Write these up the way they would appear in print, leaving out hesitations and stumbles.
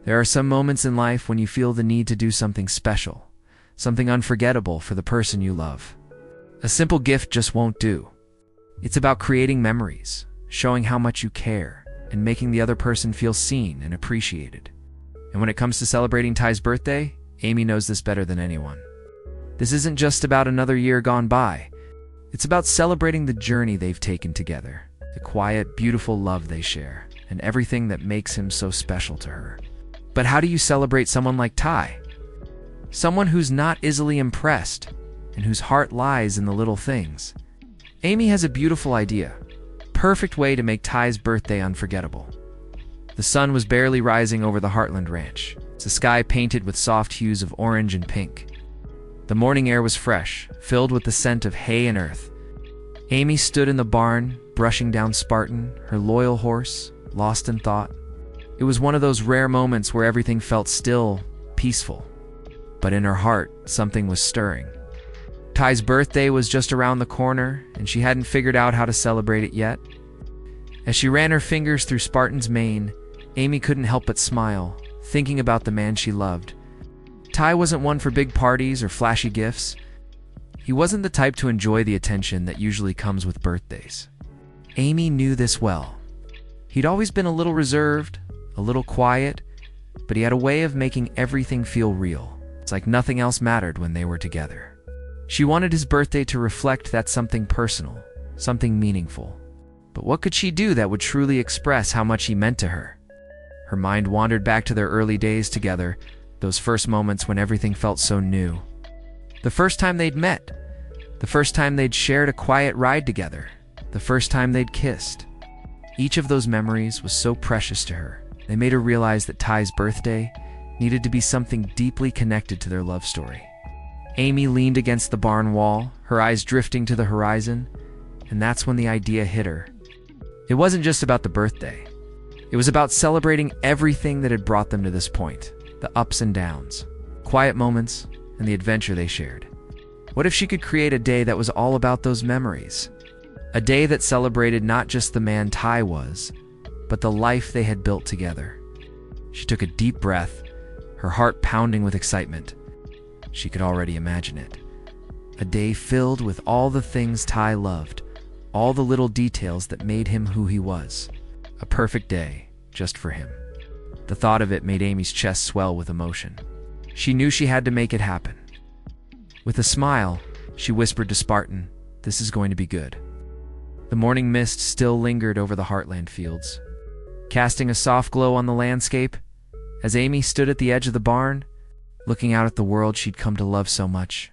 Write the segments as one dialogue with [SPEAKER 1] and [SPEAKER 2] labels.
[SPEAKER 1] There are some moments in life when you feel the need to do something special, something unforgettable for the person you love. A simple gift just won't do. It's about creating memories, showing how much you care, and making the other person feel seen and appreciated. And when it comes to celebrating Ty's birthday, Amy knows this better than anyone. This isn't just about another year gone by. It's about celebrating the journey they've taken together, the quiet, beautiful love they share, and everything that makes him so special to her. But how do you celebrate someone like Ty? Someone who's not easily impressed, and whose heart lies in the little things. Amy has a beautiful idea. Perfect way to make Ty's birthday unforgettable. The sun was barely rising over the Heartland Ranch, the sky painted with soft hues of orange and pink. The morning air was fresh, filled with the scent of hay and earth. Amy stood in the barn, brushing down Spartan, her loyal horse, lost in thought. It was one of those rare moments where everything felt still, peaceful. But in her heart, something was stirring. Ty's birthday was just around the corner, and she hadn't figured out how to celebrate it yet. As she ran her fingers through Spartan's mane, Amy couldn't help but smile, thinking about the man she loved. Ty wasn't one for big parties or flashy gifts. He wasn't the type to enjoy the attention that usually comes with birthdays. Amy knew this well. He'd always been a little reserved, a little quiet, but he had a way of making everything feel real. It's like nothing else mattered when they were together. She wanted his birthday to reflect that something personal, something meaningful. But what could she do that would truly express how much he meant to her? Her mind wandered back to their early days together, those first moments when everything felt so new. The first time they'd met, the first time they'd shared a quiet ride together, the first time they'd kissed. Each of those memories was so precious to her. They made her realize that Ty's birthday needed to be something deeply connected to their love story. Amy leaned against the barn wall, her eyes drifting to the horizon, and that's when the idea hit her. It wasn't just about the birthday. It was about celebrating everything that had brought them to this point, the ups and downs, quiet moments, and the adventure they shared. What if she could create a day that was all about those memories? A day that celebrated not just the man Ty was, but the life they had built together. She took a deep breath, her heart pounding with excitement. She could already imagine it. A day filled with all the things Ty loved, all the little details that made him who he was. A perfect day, just for him. The thought of it made Amy's chest swell with emotion. She knew she had to make it happen. With a smile, she whispered to Spartan, "This is going to be good." The morning mist still lingered over the Heartland fields, casting a soft glow on the landscape. As Amy stood at the edge of the barn, looking out at the world she'd come to love so much.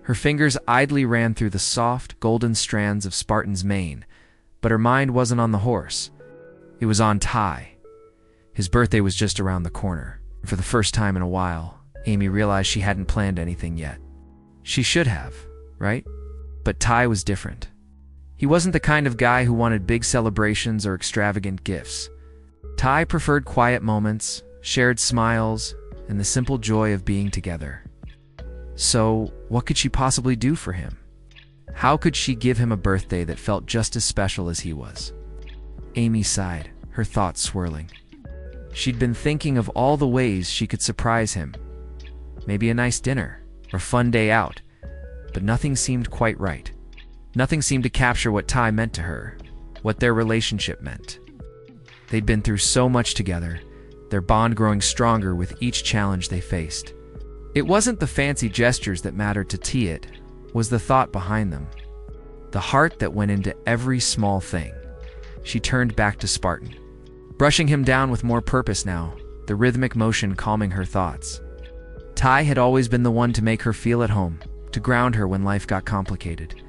[SPEAKER 1] Her fingers idly ran through the soft, golden strands of Spartan's mane, but her mind wasn't on the horse. It was on Ty. His birthday was just around the corner. For the first time in a while, Amy realized she hadn't planned anything yet. She should have, right? But Ty was different. He wasn't the kind of guy who wanted big celebrations or extravagant gifts. Ty preferred quiet moments, shared smiles, and the simple joy of being together. So, what could she possibly do for him? How could she give him a birthday that felt just as special as he was? Amy sighed, her thoughts swirling. She'd been thinking of all the ways she could surprise him. Maybe a nice dinner, or a fun day out, but nothing seemed quite right. Nothing seemed to capture what Ty meant to her, what their relationship meant. They'd been through so much together, their bond growing stronger with each challenge they faced. It wasn't the fancy gestures that mattered to Ty, it was the thought behind them. The heart that went into every small thing. She turned back to Spartan, brushing him down with more purpose now, the rhythmic motion calming her thoughts. Ty had always been the one to make her feel at home, to ground her when life got complicated.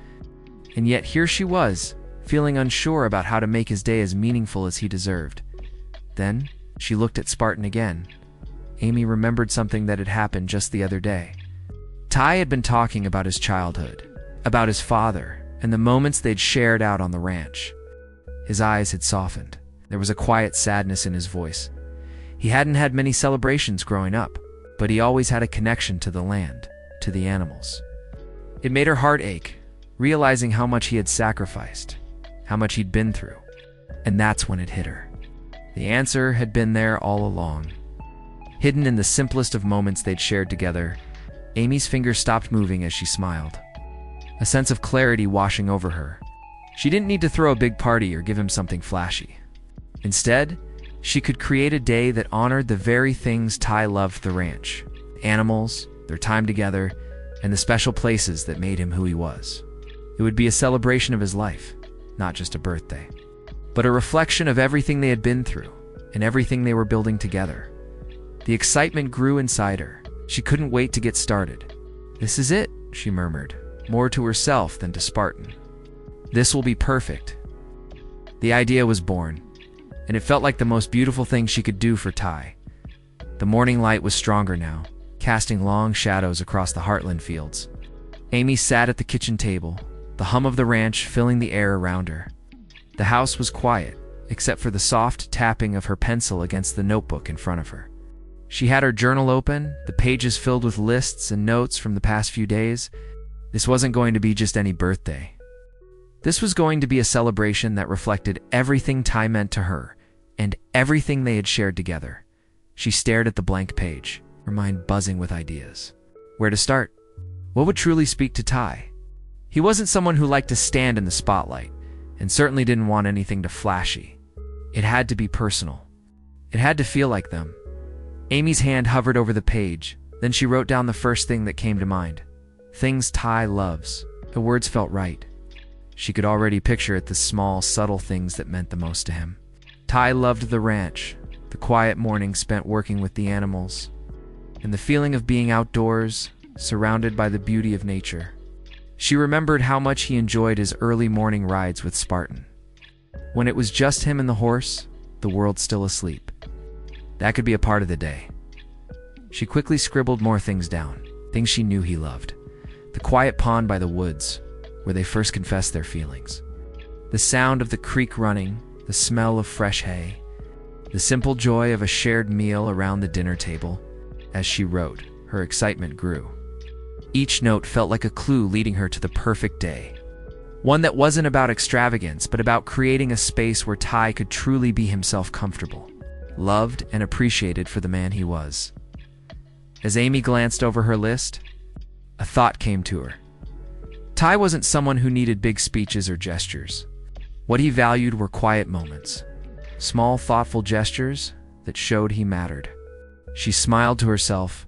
[SPEAKER 1] And yet here she was, feeling unsure about how to make his day as meaningful as he deserved. Then, she looked at Spartan again. Amy remembered something that had happened just the other day. Ty had been talking about his childhood, about his father, and the moments they'd shared out on the ranch. His eyes had softened. There was a quiet sadness in his voice. He hadn't had many celebrations growing up, but he always had a connection to the land, to the animals. It made her heart ache, realizing how much he had sacrificed, how much he'd been through. And that's when it hit her. The answer had been there all along. hidden in the simplest of moments they'd shared together. Amy's fingers stopped moving as she smiled, a sense of clarity washing over her. She didn't need to throw a big party or give him something flashy. Instead, she could create a day that honored the very things Ty loved: the ranch, animals, their time together, and the special places that made him who he was. It would be a celebration of his life, not just a birthday, but a reflection of everything they had been through and everything they were building together. The excitement grew inside her. She couldn't wait to get started. "This is it," she murmured, more to herself than to Spartan. "This will be perfect." The idea was born, and it felt like the most beautiful thing she could do for Ty. The morning light was stronger now, casting long shadows across the Heartland fields. Amy sat at the kitchen table, the hum of the ranch filling the air around her. The house was quiet, except for the soft tapping of her pencil against the notebook in front of her. She had her journal open, the pages filled with lists and notes from the past few days. This wasn't going to be just any birthday. This was going to be a celebration that reflected everything Ty meant to her and everything they had shared together. She stared at the blank page, her mind buzzing with ideas. Where to start? What would truly speak to Ty? He wasn't someone who liked to stand in the spotlight, and certainly didn't want anything to flashy. It had to be personal. It had to feel like them. Amy's hand hovered over the page, then she wrote down the first thing that came to mind. Things Ty loves. The words felt right. She could already picture it, the small, subtle things that meant the most to him. Ty loved the ranch, the quiet mornings spent working with the animals, and the feeling of being outdoors, surrounded by the beauty of nature. She remembered how much he enjoyed his early morning rides with Spartan. When it was just him and the horse, the world still asleep. That could be a part of the day. She quickly scribbled more things down, things she knew he loved. The quiet pond by the woods, where they first confessed their feelings. The sound of the creek running, the smell of fresh hay, the simple joy of a shared meal around the dinner table. As she wrote, her excitement grew. Each note felt like a clue leading her to the perfect day. One that wasn't about extravagance, but about creating a space where Ty could truly be himself, comfortable, loved and appreciated for the man he was. As Amy glanced over her list, a thought came to her. Ty wasn't someone who needed big speeches or gestures. What he valued were quiet moments, small, thoughtful gestures that showed he mattered. She smiled to herself,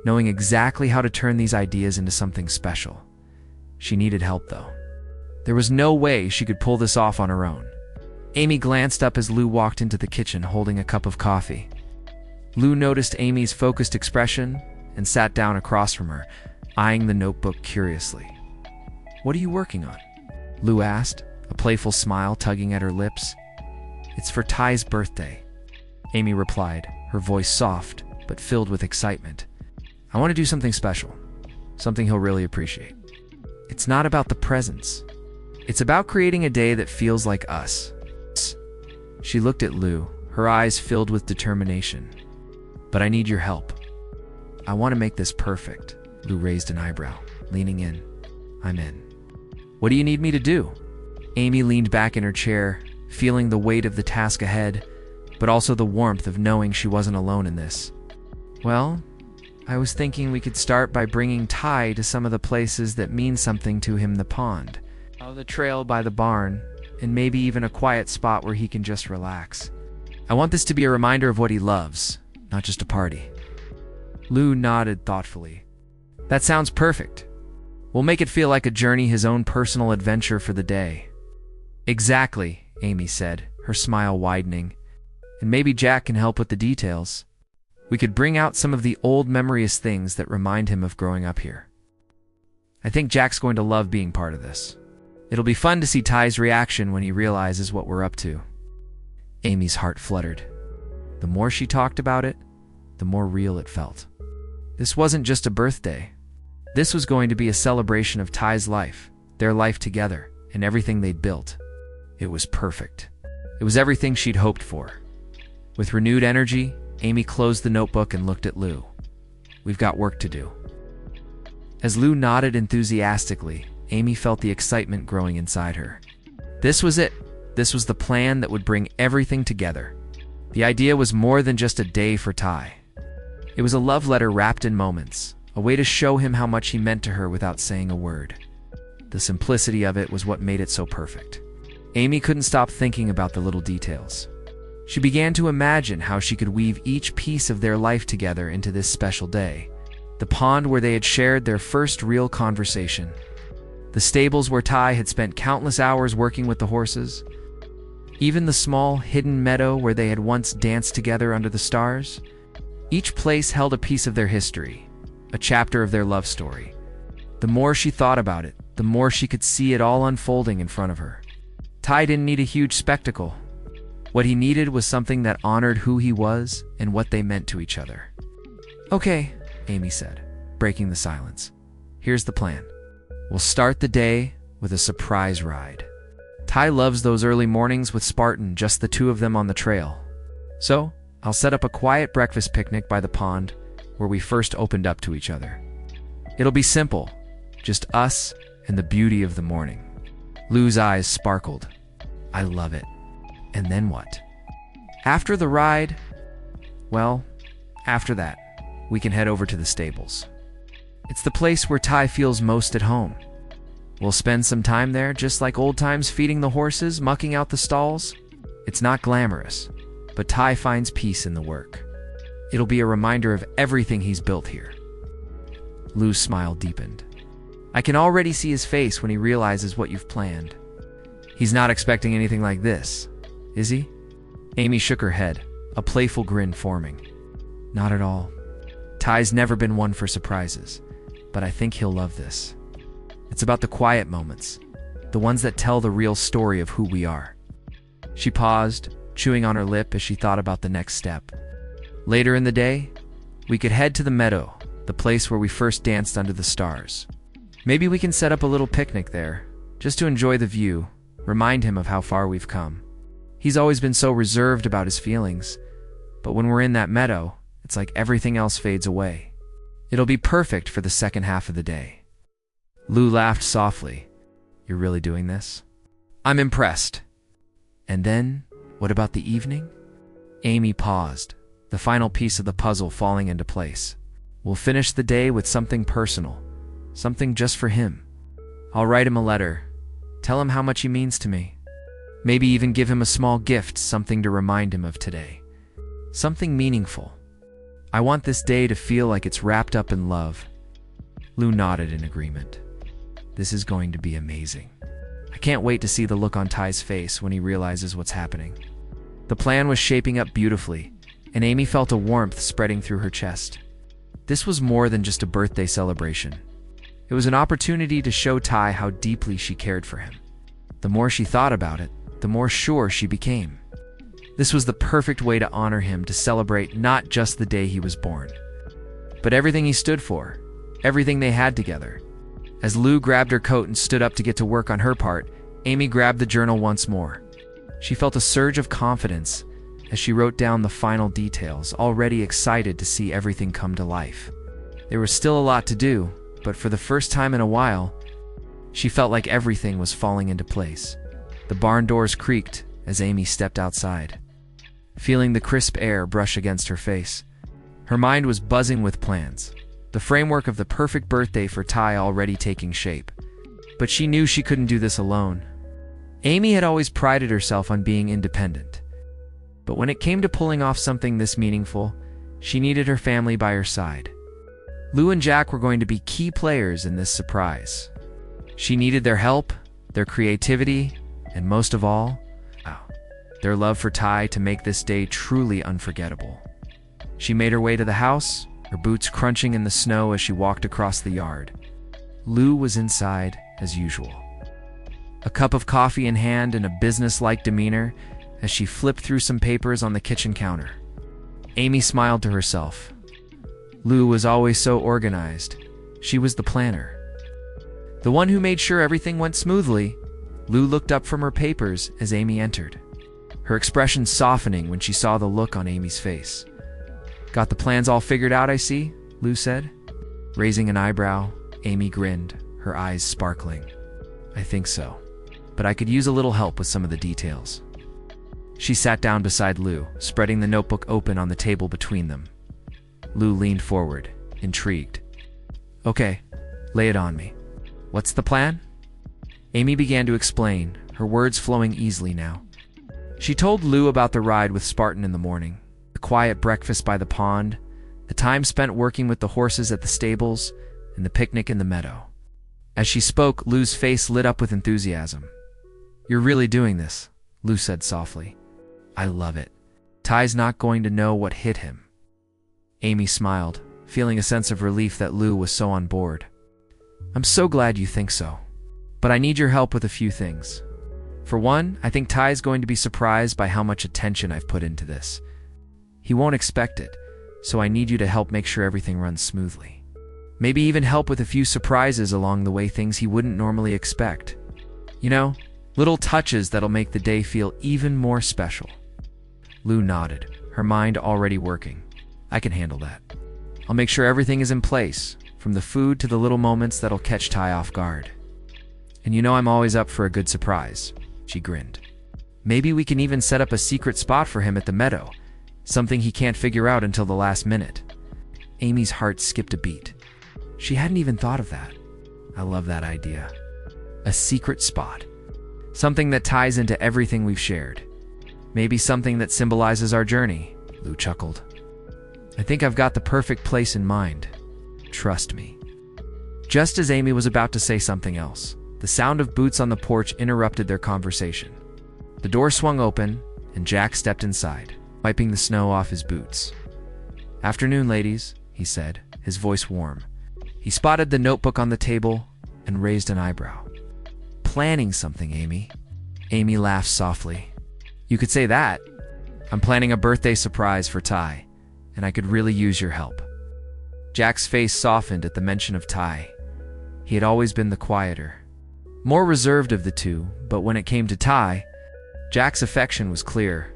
[SPEAKER 1] knowing exactly how to turn these ideas into something special. She needed help, though. There was no way she could pull this off on her own. Amy glanced up as Lou walked into the kitchen holding a cup of coffee. Lou noticed Amy's focused expression and sat down across from her, eyeing the notebook curiously. "What are you working on?" Lou asked, a playful smile tugging at her lips. "It's for Ty's birthday," Amy replied, her voice soft but filled with excitement. "I want to do something special, something he'll really appreciate. It's not about the presents. It's about creating a day that feels like us." She looked at Lou, her eyes filled with determination. "But I need your help. I want to make this perfect." Lou raised an eyebrow, leaning in. "I'm in." "What do you need me to do?" Amy leaned back in her chair, feeling the weight of the task ahead, but also the warmth of knowing she wasn't alone in this. "Well, I was thinking we could start by bringing Ty to some of the places that mean something to him: the pond, the trail by the barn, and maybe even a quiet spot where he can just relax. I want this to be a reminder of what he loves, not just a party." Lou nodded thoughtfully. "That sounds perfect. We'll make it feel like a journey, his own personal adventure for the day." "Exactly," Amy said, her smile widening. "And maybe Jack can help with the details. We could bring out some of the old memorious things that remind him of growing up here. I think Jack's going to love being part of this. It'll be fun to see Ty's reaction when he realizes what we're up to." Amy's heart fluttered. The more she talked about it, the more real it felt. This wasn't just a birthday. This was going to be a celebration of Ty's life, their life together, and everything they'd built. It was perfect. It was everything she'd hoped for. With renewed energy, Amy closed the notebook and looked at Lou. "We've got work to do." As Lou nodded enthusiastically, Amy felt the excitement growing inside her. This was it. This was the plan that would bring everything together. The idea was more than just a day for Ty. It was a love letter wrapped in moments, a way to show him how much he meant to her without saying a word. The simplicity of it was what made it so perfect. Amy couldn't stop thinking about the little details. She began to imagine how she could weave each piece of their life together into this special day. The pond where they had shared their first real conversation. The stables where Ty had spent countless hours working with the horses. Even the small, hidden meadow where they had once danced together under the stars. Each place held a piece of their history, a chapter of their love story. The more she thought about it, the more she could see it all unfolding in front of her. Ty didn't need a huge spectacle. What he needed was something that honored who he was and what they meant to each other. "Okay," Amy said, breaking the silence. "Here's the plan. We'll start the day with a surprise ride. Ty loves those early mornings with Spartan, just the two of them on the trail. So, I'll set up a quiet breakfast picnic by the pond where we first opened up to each other. It'll be simple, just us and the beauty of the morning." Lou's eyes sparkled. "I love it. And then what?" "After the ride, well, after that, we can head over to the stables. It's the place where Ty feels most at home. We'll spend some time there, just like old times, feeding the horses, mucking out the stalls. It's not glamorous, but Ty finds peace in the work. It'll be a reminder of everything he's built here." Lou's smile deepened. "I can already see his face when he realizes what you've planned. He's not expecting anything like this, is he?" Amy shook her head, a playful grin forming. "Not at all. Ty's never been one for surprises, but I think he'll love this. It's about the quiet moments, the ones that tell the real story of who we are." She paused, chewing on her lip as she thought about the next step. "Later in the day, we could head to the meadow, the place where we first danced under the stars. Maybe we can set up a little picnic there, just to enjoy the view, remind him of how far we've come. He's always been so reserved about his feelings, but when we're in that meadow, it's like everything else fades away. It'll be perfect for the second half of the day." Lou laughed softly. "You're really doing this?" "I'm impressed." "And then, what about the evening?" Amy paused, the final piece of the puzzle falling into place. "We'll finish the day with something personal, something just for him. I'll write him a letter, tell him how much he means to me. Maybe even give him a small gift, something to remind him of today. Something meaningful. I want this day to feel like it's wrapped up in love." Lou nodded in agreement. "This is going to be amazing. I can't wait to see the look on Ty's face when he realizes what's happening." The plan was shaping up beautifully, and Amy felt a warmth spreading through her chest. This was more than just a birthday celebration. It was an opportunity to show Ty how deeply she cared for him. The more she thought about it, the more sure she became. This was the perfect way to honor him, to celebrate not just the day he was born, but everything he stood for, everything they had together. As Lou grabbed her coat and stood up to get to work on her part, Amy grabbed the journal once more. She felt a surge of confidence as she wrote down the final details, already excited to see everything come to life. There was still a lot to do, but for the first time in a while, she felt like everything was falling into place. The barn doors creaked as Amy stepped outside, feeling the crisp air brush against her face. Her mind was buzzing with plans, the framework of the perfect birthday for Ty already taking shape. But she knew she couldn't do this alone. Amy had always prided herself on being independent. But when it came to pulling off something this meaningful, she needed her family by her side. Lou and Jack were going to be key players in this surprise. She needed their help, their creativity, and most of all, their love for Ty to make this day truly unforgettable. She made her way to the house, her boots crunching in the snow as she walked across the yard. Lou was inside as usual, a cup of coffee in hand and a business-like demeanor as she flipped through some papers on the kitchen counter. Amy smiled to herself. Lou was always so organized. She was the planner, the one who made sure everything went smoothly. Lou looked up from her papers as Amy entered, her expression softening when she saw the look on Amy's face. "Got the plans all figured out, I see," Lou said. Raising an eyebrow, Amy grinned, her eyes sparkling. "I think so, but I could use a little help with some of the details." She sat down beside Lou, spreading the notebook open on the table between them. Lou leaned forward, intrigued. Okay, lay it on me. What's the plan? Amy began to explain, her words flowing easily now. She told Lou about the ride with Spartan in the morning, the quiet breakfast by the pond, the time spent working with the horses at the stables, and the picnic in the meadow. As she spoke, Lou's face lit up with enthusiasm. You're really doing this, Lou said softly. I love it. Ty's not going to know what hit him. Amy smiled, feeling a sense of relief that Lou was so on board. I'm so glad you think so. But I need your help with a few things. For one, I think Ty's going to be surprised by how much attention I've put into this. He won't expect it, so I need you to help make sure everything runs smoothly. Maybe even help with a few surprises along the way, things he wouldn't normally expect. You know, little touches that'll make the day feel even more special. Lou nodded, her mind already working. I can handle that. I'll make sure everything is in place, from the food to the little moments that'll catch Ty off guard. And you know I'm always up for a good surprise, she grinned. Maybe we can even set up a secret spot for him at the meadow, something he can't figure out until the last minute. Amy's heart skipped a beat. She hadn't even thought of that. I love that idea. A secret spot. Something that ties into everything we've shared. Maybe something that symbolizes our journey, Lou chuckled. I think I've got the perfect place in mind. Trust me. Just as Amy was about to say something else, the sound of boots on the porch interrupted their conversation. The door swung open, and Jack stepped inside, wiping the snow off his boots. Afternoon, ladies, he said, his voice warm. He spotted the notebook on the table and raised an eyebrow. Planning something, Amy? Amy laughed softly. You could say that. I'm planning a birthday surprise for Ty, and I could really use your help. Jack's face softened at the mention of Ty. He had always been the quieter, more reserved of the two, but when it came to Ty, Jack's affection was clear.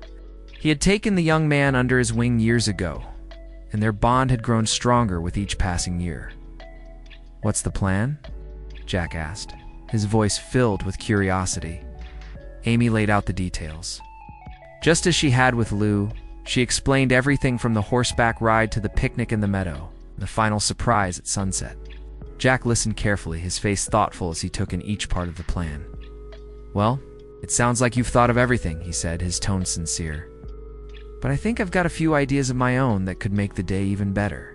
[SPEAKER 1] He had taken the young man under his wing years ago, and their bond had grown stronger with each passing year. What's the plan? Jack asked, his voice filled with curiosity. Amy laid out the details. Just as she had with Lou, she explained everything from the horseback ride to the picnic in the meadow, and the final surprise at sunset. Jack listened carefully, his face thoughtful as he took in each part of the plan. Well, it sounds like you've thought of everything, he said, his tone sincere. But I think I've got a few ideas of my own that could make the day even better.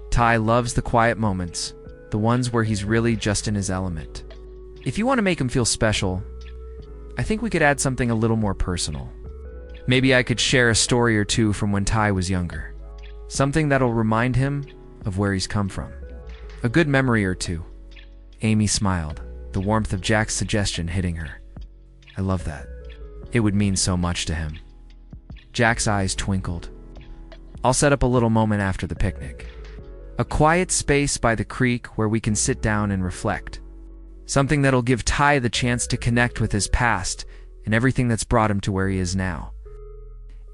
[SPEAKER 1] Ty loves the quiet moments, the ones where he's really just in his element. If you want to make him feel special, I think we could add something a little more personal. Maybe I could share a story or two from when Ty was younger. Something that'll remind him of where he's come from. A good memory or two. Amy smiled, the warmth of Jack's suggestion hitting her. I love that. It would mean so much to him. Jack's eyes twinkled. I'll set up a little moment after the picnic. A quiet space by the creek where we can sit down and reflect. Something that'll give Ty the chance to connect with his past and everything that's brought him to where he is now.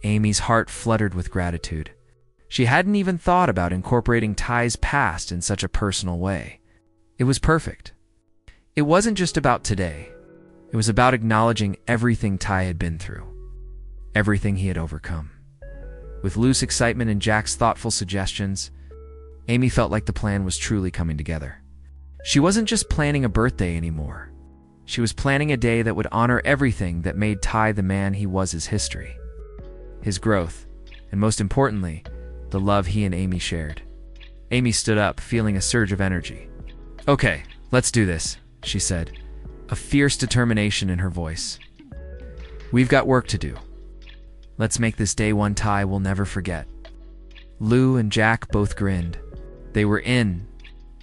[SPEAKER 1] Amy's heart fluttered with gratitude. She hadn't even thought about incorporating Ty's past in such a personal way. It was perfect. It wasn't just about today. It was about acknowledging everything Ty had been through. Everything he had overcome. With Lou's excitement and Jack's thoughtful suggestions, Amy felt like the plan was truly coming together. She wasn't just planning a birthday anymore. She was planning a day that would honor everything that made Ty the man he was, his history, his growth, and most importantly, the love he and Amy shared. Amy stood up, feeling a surge of energy. Okay, let's do this, she said, a fierce determination in her voice. We've got work to do. Let's make this day one Ty will never forget. Lou and Jack both grinned. They were in.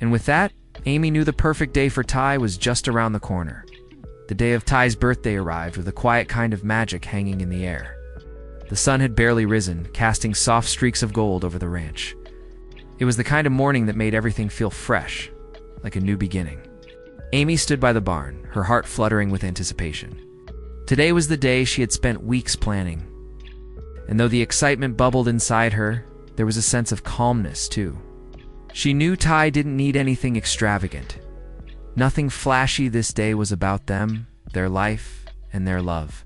[SPEAKER 1] And with that, Amy knew the perfect day for Ty was just around the corner. The day of Ty's birthday arrived with a quiet kind of magic hanging in the air. The sun had barely risen, casting soft streaks of gold over the ranch. It was the kind of morning that made everything feel fresh, like a new beginning. Amy stood by the barn, her heart fluttering with anticipation. Today was the day she had spent weeks planning. And though the excitement bubbled inside her, there was a sense of calmness, too. She knew Ty didn't need anything extravagant. Nothing flashy. This day was about them, their life, and their love.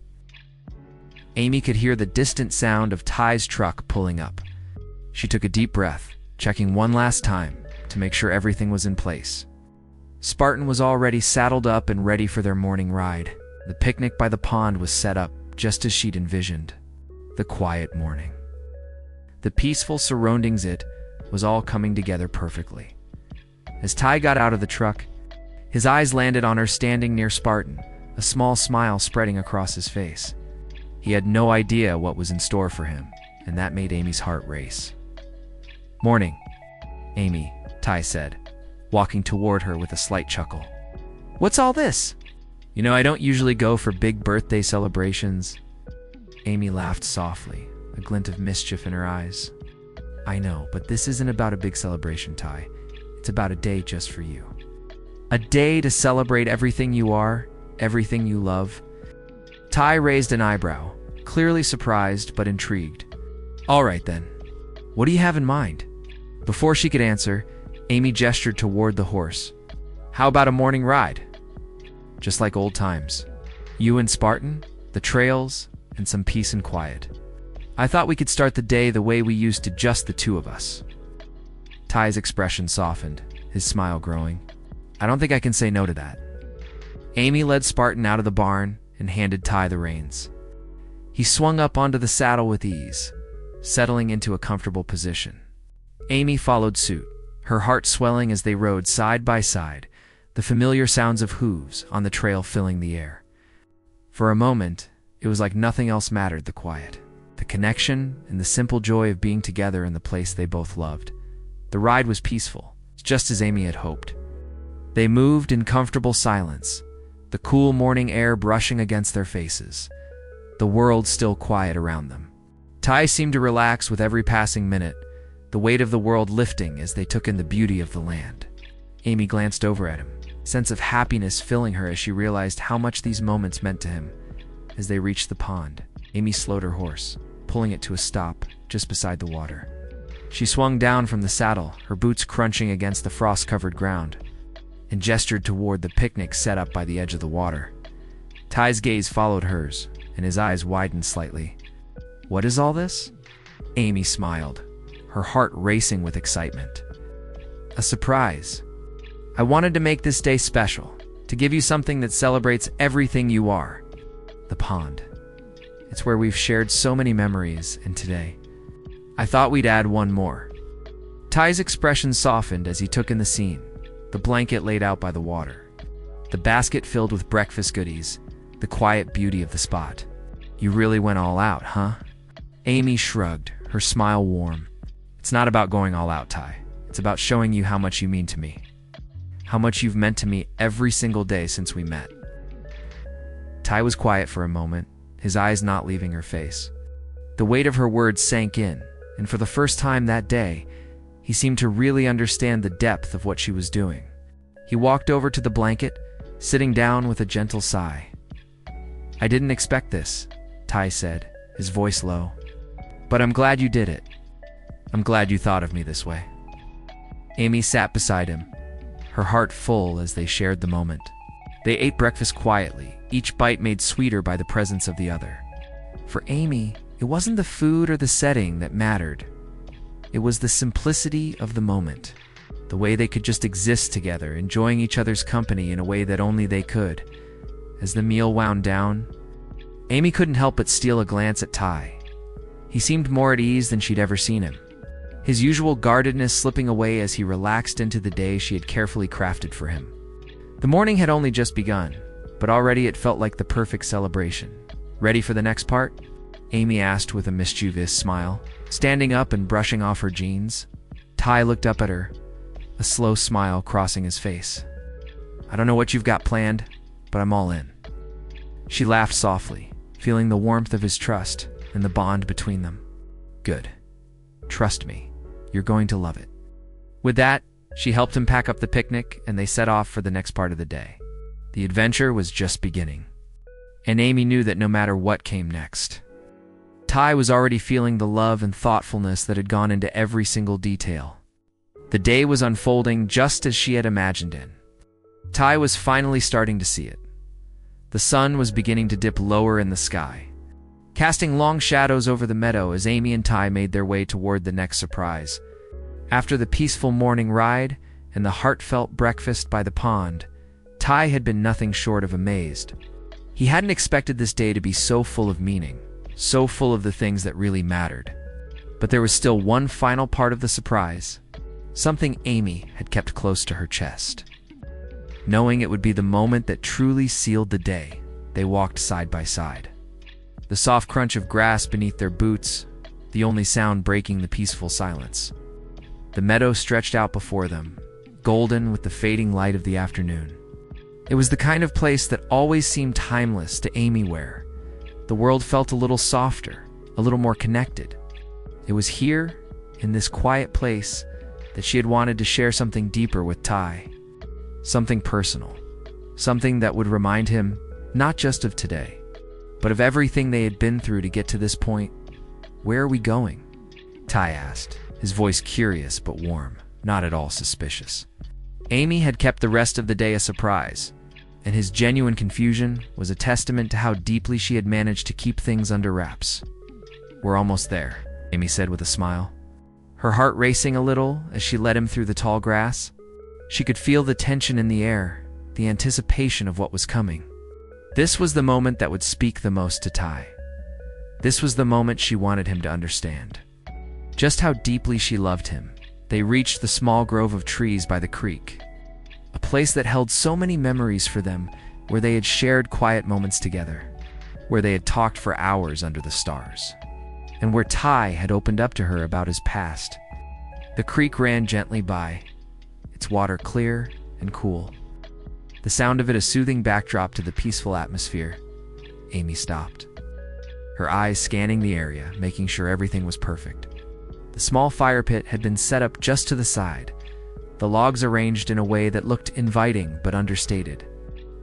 [SPEAKER 1] Amy could hear the distant sound of Ty's truck pulling up. She took a deep breath, checking one last time to make sure everything was in place. Spartan was already saddled up and ready for their morning ride. The picnic by the pond was set up just as she'd envisioned. The quiet morning. The peaceful surroundings, it was all coming together perfectly. As Ty got out of the truck, his eyes landed on her standing near Spartan, a small smile spreading across his face. He had no idea what was in store for him, and that made Amy's heart race. "Morning, Amy," Ty said, walking toward her with a slight chuckle. "What's all this?" "You know, I don't usually go for big birthday celebrations." Amy laughed softly, a glint of mischief in her eyes. "I know, but this isn't about a big celebration, Ty. It's about a day just for you. A day to celebrate everything you are, everything you love." Ty raised an eyebrow, clearly surprised but intrigued. "All right then. What do you have in mind?" Before she could answer, Amy gestured toward the horse. "How about a morning ride? Just like old times. You and Spartan, the trails, and some peace and quiet. I thought we could start the day the way we used to, just the two of us." Ty's expression softened, his smile growing. "I don't think I can say no to that." Amy led Spartan out of the barn and handed Ty the reins. He swung up onto the saddle with ease, settling into a comfortable position. Amy followed suit, her heart swelling as they rode side by side, the familiar sounds of hooves on the trail filling the air. For a moment, it was like nothing else mattered: the quiet, the connection, and the simple joy of being together in the place they both loved. The ride was peaceful, just as Amy had hoped. They moved in comfortable silence, the cool morning air brushing against their faces, the world still quiet around them. Ty seemed to relax with every passing minute, the weight of the world lifting as they took in the beauty of the land. Amy glanced over at him, a sense of happiness filling her as she realized how much these moments meant to him. As they reached the pond, Amy slowed her horse, pulling it to a stop just beside the water. She swung down from the saddle, her boots crunching against the frost-covered ground, and gestured toward the picnic set up by the edge of the water. Ty's gaze followed hers, and his eyes widened slightly. "What is all this?" Amy smiled, her heart racing with excitement. "A surprise. I wanted to make this day special, to give you something that celebrates everything you are. The pond. It's where we've shared so many memories, and today, I thought we'd add one more." Ty's expression softened as he took in the scene, the blanket laid out by the water, the basket filled with breakfast goodies, the quiet beauty of the spot. "You really went all out, huh?" Amy shrugged, her smile warm. "It's not about going all out, Ty. It's about showing you how much you mean to me. How much you've meant to me every single day since we met." Ty was quiet for a moment, his eyes not leaving her face. The weight of her words sank in, and for the first time that day, he seemed to really understand the depth of what she was doing. He walked over to the blanket, sitting down with a gentle sigh. "I didn't expect this," Ty said, his voice low. "But I'm glad you did it. I'm glad you thought of me this way." Amy sat beside him, her heart full as they shared the moment. They ate breakfast quietly, each bite made sweeter by the presence of the other. For Amy, it wasn't the food or the setting that mattered. It was the simplicity of the moment, the way they could just exist together, enjoying each other's company in a way that only they could. As the meal wound down, Amy couldn't help but steal a glance at Ty. He seemed more at ease than she'd ever seen him, his usual guardedness slipping away as he relaxed into the day she had carefully crafted for him. The morning had only just begun, but already it felt like the perfect celebration. "Ready for the next part?" Amy asked with a mischievous smile, standing up and brushing off her jeans. Ty looked up at her, a slow smile crossing his face. "I don't know what you've got planned, but I'm all in." She laughed softly, feeling the warmth of his trust and the bond between them. "Good. Trust me, you're going to love it." With that, she helped him pack up the picnic, and they set off for the next part of the day. The adventure was just beginning, and Amy knew that no matter what came next, Ty was already feeling the love and thoughtfulness that had gone into every single detail. The day was unfolding just as she had imagined it. Ty was finally starting to see it. The sun was beginning to dip lower in the sky, casting long shadows over the meadow as Amy and Ty made their way toward the next surprise. After the peaceful morning ride and the heartfelt breakfast by the pond, Ty had been nothing short of amazed. He hadn't expected this day to be so full of meaning, so full of the things that really mattered. But there was still one final part of the surprise, something Amy had kept close to her chest. Knowing it would be the moment that truly sealed the day, they walked side by side. The soft crunch of grass beneath their boots, the only sound breaking the peaceful silence. The meadow stretched out before them, golden with the fading light of the afternoon. It was the kind of place that always seemed timeless to Amy, where the world felt a little softer, a little more connected. It was here, in this quiet place, that she had wanted to share something deeper with Ty. Something personal. Something that would remind him not just of today, but of everything they had been through to get to this point. "Where are we going?" Ty asked, his voice curious but warm, not at all suspicious. Amy had kept the rest of the day a surprise, and his genuine confusion was a testament to how deeply she had managed to keep things under wraps. "We're almost there," Amy said with a smile, her heart racing a little as she led him through the tall grass. She could feel the tension in the air, the anticipation of what was coming. This was the moment that would speak the most to Ty. This was the moment she wanted him to understand just how deeply she loved him. They reached the small grove of trees by the creek, a place that held so many memories for them, where they had shared quiet moments together, where they had talked for hours under the stars, and where Ty had opened up to her about his past. The creek ran gently by, its water clear and cool, the sound of it a soothing backdrop to the peaceful atmosphere. Amy stopped, her eyes scanning the area, making sure everything was perfect. The small fire pit had been set up just to the side, the logs arranged in a way that looked inviting but understated.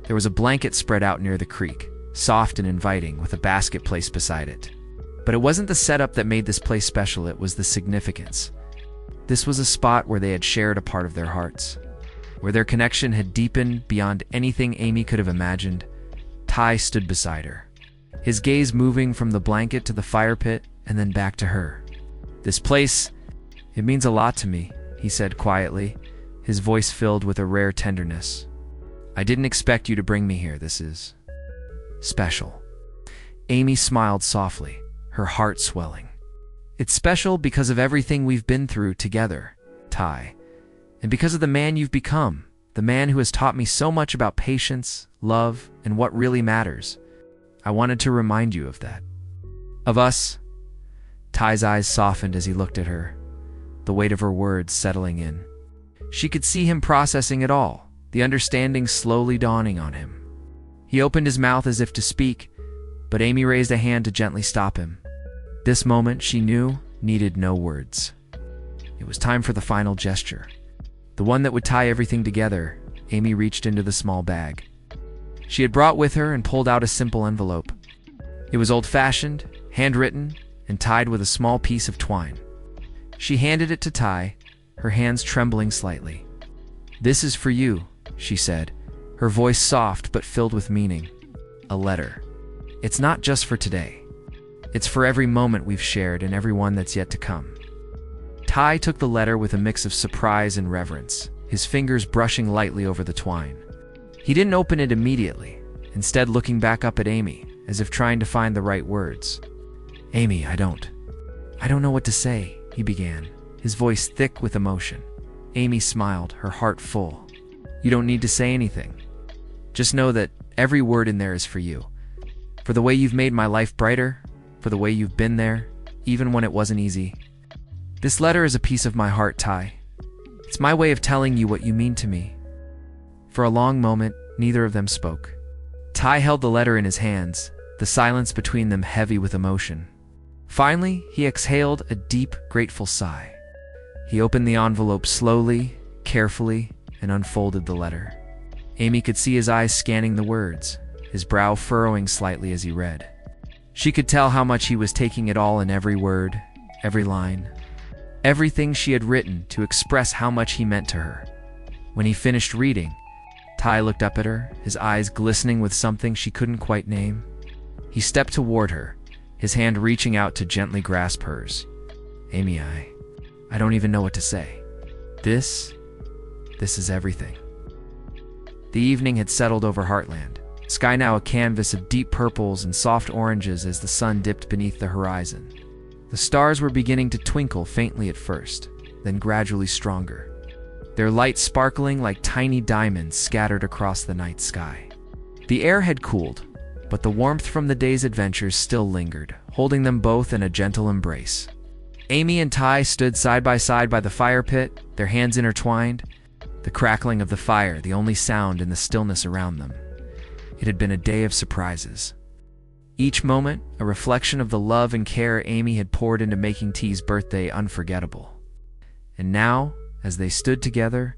[SPEAKER 1] There was a blanket spread out near the creek, soft and inviting, with a basket placed beside it. But it wasn't the setup that made this place special, it was the significance. This was a spot where they had shared a part of their hearts, where their connection had deepened beyond anything Amy could have imagined. Ty stood beside her, his gaze moving from the blanket to the fire pit and then back to her. "This place, it means a lot to me," he said quietly, his voice filled with a rare tenderness. "I didn't expect you to bring me here. This is special." Amy smiled softly, her heart swelling. "It's special because of everything we've been through together, Ty, and because of the man you've become, the man who has taught me so much about patience, love, and what really matters. I wanted to remind you of that. Of us." Ty's eyes softened as he looked at her, the weight of her words settling in. She could see him processing it all, the understanding slowly dawning on him. He opened his mouth as if to speak, but Amy raised a hand to gently stop him. This moment, she knew, needed no words. It was time for the final gesture, the one that would tie everything together. Amy reached into the small bag she had brought with her and pulled out a simple envelope. It was old-fashioned, handwritten, and tied with a small piece of twine. She handed it to Ty, her hands trembling slightly. "This is for you," she said, her voice soft but filled with meaning. "A letter. It's not just for today. It's for every moment we've shared and every one that's yet to come." Ty took the letter with a mix of surprise and reverence, his fingers brushing lightly over the twine. He didn't open it immediately, instead looking back up at Amy, as if trying to find the right words. "Amy, I don't know what to say," he began, his voice thick with emotion. Amy smiled, her heart full. "You don't need to say anything. Just know that every word in there is for you. For the way you've made my life brighter, for the way you've been there, even when it wasn't easy. This letter is a piece of my heart, Ty. It's my way of telling you what you mean to me." For a long moment, neither of them spoke. Ty held the letter in his hands, the silence between them heavy with emotion. Finally, he exhaled a deep, grateful sigh. He opened the envelope slowly, carefully, and unfolded the letter. Amy could see his eyes scanning the words, his brow furrowing slightly as he read. She could tell how much he was taking it all in, every word, every line, everything she had written to express how much he meant to her. When he finished reading, Ty looked up at her, his eyes glistening with something she couldn't quite name. He stepped toward her, his hand reaching out to gently grasp hers. "Amy, I don't even know what to say. This is everything. The evening had settled over Heartland, sky now a canvas of deep purples and soft oranges as the sun dipped beneath the horizon. The stars were beginning to twinkle faintly at first, then gradually stronger, their light sparkling like tiny diamonds scattered across the night sky. The air had cooled, but the warmth from the day's adventures still lingered, holding them both in a gentle embrace. Amy and Ty stood side by the fire pit, their hands intertwined, the crackling of the fire the only sound in the stillness around them. It had been a day of surprises. Each moment, a reflection of the love and care Amy had poured into making T's birthday unforgettable. And now, as they stood together,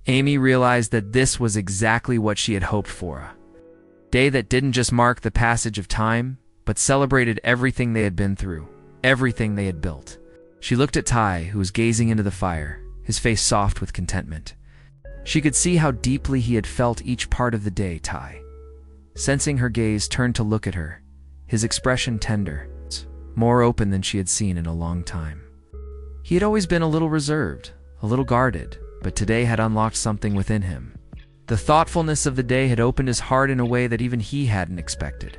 [SPEAKER 1] Amy realized that this was exactly what she had hoped for. A day that didn't just mark the passage of time, but celebrated everything they had been through, everything they had built. She looked at Ty, who was gazing into the fire, his face soft with contentment. She could see how deeply he had felt each part of the day, Ty. Sensing her gaze, turned to look at her, his expression tender, more open than she had seen in a long time. He had always been a little reserved, a little guarded, but today had unlocked something within him. The thoughtfulness of the day had opened his heart in a way that even he hadn't expected.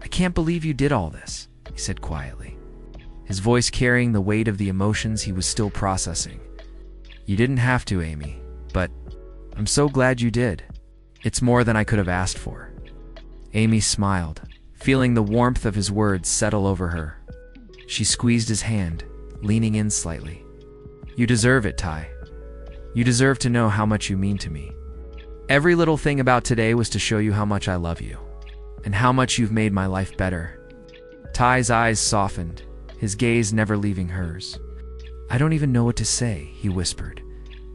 [SPEAKER 1] "I can't believe you did all this," he said quietly, his voice carrying the weight of the emotions he was still processing. "You didn't have to, Amy, but I'm so glad you did. It's more than I could have asked for." Amy smiled, feeling the warmth of his words settle over her. She squeezed his hand, leaning in slightly. "You deserve it, Ty. You deserve to know how much you mean to me. Every little thing about today was to show you how much I love you, and how much you've made my life better." Ty's eyes softened, his gaze never leaving hers. "I don't even know what to say," he whispered,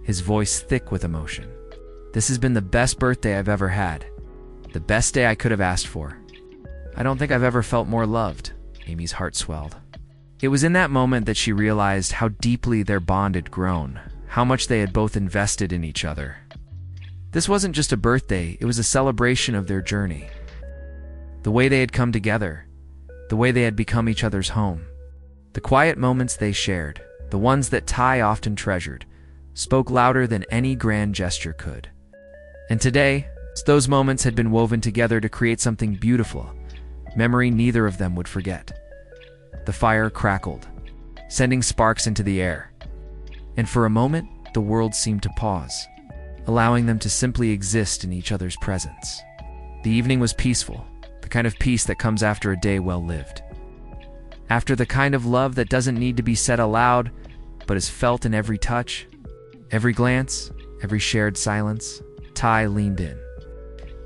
[SPEAKER 1] his voice thick with emotion. "This has been the best birthday I've ever had, the best day I could have asked for. I don't think I've ever felt more loved." Amy's heart swelled. It was in that moment that she realized how deeply their bond had grown, how much they had both invested in each other. This wasn't just a birthday, it was a celebration of their journey. The way they had come together, the way they had become each other's home. The quiet moments they shared, the ones that Ty often treasured, spoke louder than any grand gesture could. And today, those moments had been woven together to create something beautiful, memory neither of them would forget. The fire crackled, sending sparks into the air. And for a moment, the world seemed to pause, allowing them to simply exist in each other's presence. The evening was peaceful, the kind of peace that comes after a day well lived. After the kind of love that doesn't need to be said aloud, but is felt in every touch, every glance, every shared silence. Ty leaned in,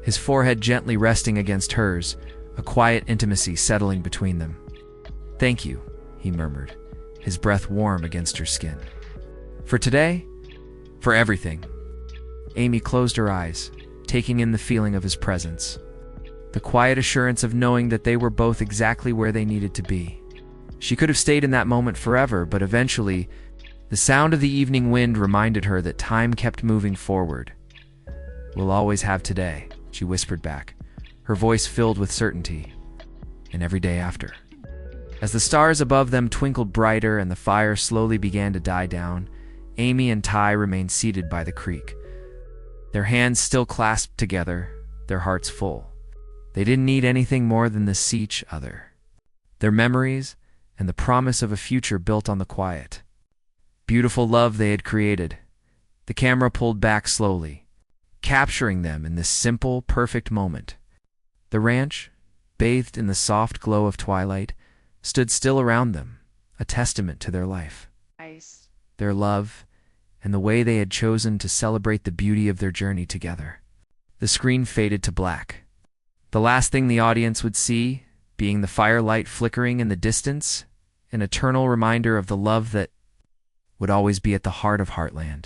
[SPEAKER 1] his forehead gently resting against hers, a quiet intimacy settling between them. "Thank you," he murmured, his breath warm against her skin. "For today, for everything." Amy closed her eyes, taking in the feeling of his presence, the quiet assurance of knowing that they were both exactly where they needed to be. She could have stayed in that moment forever, but eventually, the sound of the evening wind reminded her that time kept moving forward. "We'll always have today," she whispered back, her voice filled with certainty, "and every day after." As the stars above them twinkled brighter and the fire slowly began to die down, Amy and Ty remained seated by the creek, their hands still clasped together, their hearts full. They didn't need anything more than to see each other, their memories, and the promise of a future built on the quiet, beautiful love they had created. The camera pulled back slowly, capturing them in this simple, perfect moment. The ranch, bathed in the soft glow of twilight, stood still around them, a testament to their life, their love, and the way they had chosen to celebrate the beauty of their journey together. The screen faded to black, the last thing the audience would see being the firelight flickering in the distance, an eternal reminder of the love that would always be at the heart of Heartland.